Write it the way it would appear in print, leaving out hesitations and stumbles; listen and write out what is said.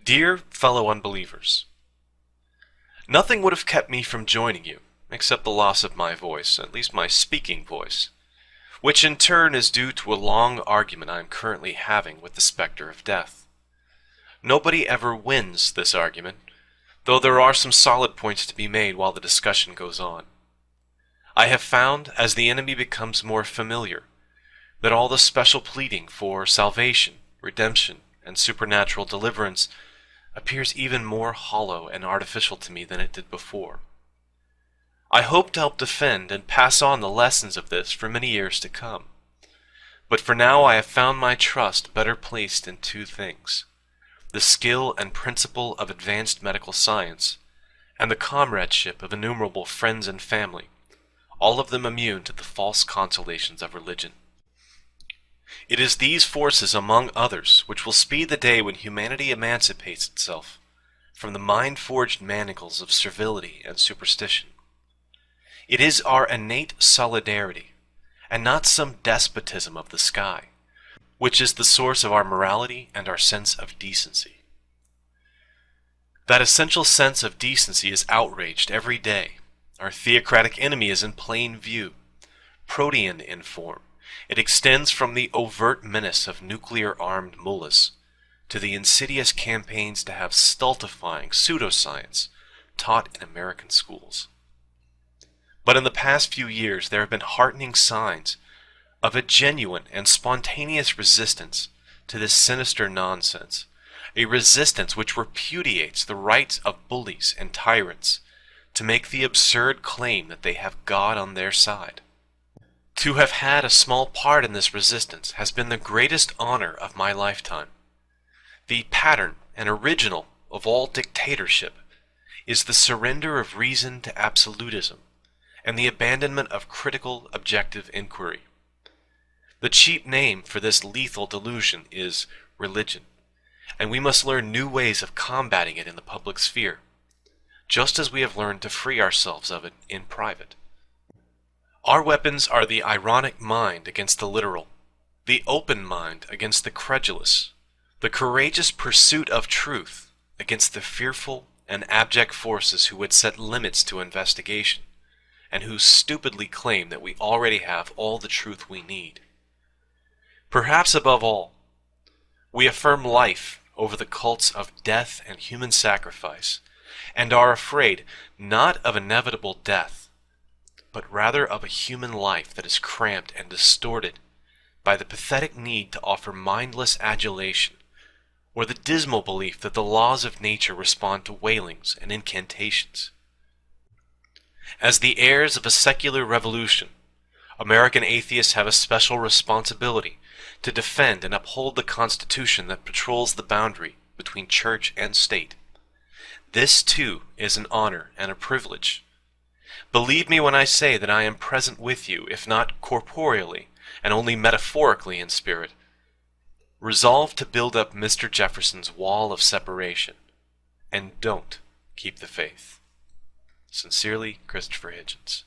Dear fellow unbelievers, nothing would have kept me from joining you, except the loss of my voice, at least my speaking voice, which in turn is due to a long argument I am currently having with the specter of death. Nobody ever wins this argument, though there are some solid points to be made while the discussion goes on. I have found, as the enemy becomes more familiar, that all the special pleading for salvation, redemption, and supernatural deliverance appears even more hollow and artificial to me than it did before. I hope to help defend and pass on the lessons of this for many years to come. But for now I have found my trust better placed in two things: the skill and principle of advanced medical science, and the comradeship of innumerable friends and family, all of them immune to the false consolations of religion. It is these forces, among others, which will speed the day when humanity emancipates itself from the mind-forged manacles of servility and superstition. It is our innate solidarity, and not some despotism of the sky, which is the source of our morality and our sense of decency. That essential sense of decency is outraged every day. Our theocratic enemy is in plain view, protean in form. It extends from the overt menace of nuclear-armed mullahs to the insidious campaigns to have stultifying pseudoscience taught in American schools. But in the past few years there have been heartening signs of a genuine and spontaneous resistance to this sinister nonsense, a resistance which repudiates the rights of bullies and tyrants to make the absurd claim that they have God on their side. To have had a small part in this resistance has been the greatest honor of my lifetime. The pattern and original of all dictatorship is the surrender of reason to absolutism and the abandonment of critical, objective inquiry. The cheap name for this lethal delusion is religion, and we must learn new ways of combating it in the public sphere, just as we have learned to free ourselves of it in private. Our weapons are the ironic mind against the literal, the open mind against the credulous, the courageous pursuit of truth against the fearful and abject forces who would set limits to investigation, and who stupidly claim that we already have all the truth we need. Perhaps above all, we affirm life over the cults of death and human sacrifice, and are afraid not of inevitable death, but rather of a human life that is cramped and distorted by the pathetic need to offer mindless adulation, or the dismal belief that the laws of nature respond to wailings and incantations. As the heirs of a secular revolution, American atheists have a special responsibility to defend and uphold the Constitution that patrols the boundary between church and state. This, too, is an honor and a privilege. Believe me when I say that I am present with you, if not corporeally, and only metaphorically in spirit, resolved to build up Mr. Jefferson's wall of separation, and don't keep the faith. Sincerely, Christopher Hitchens.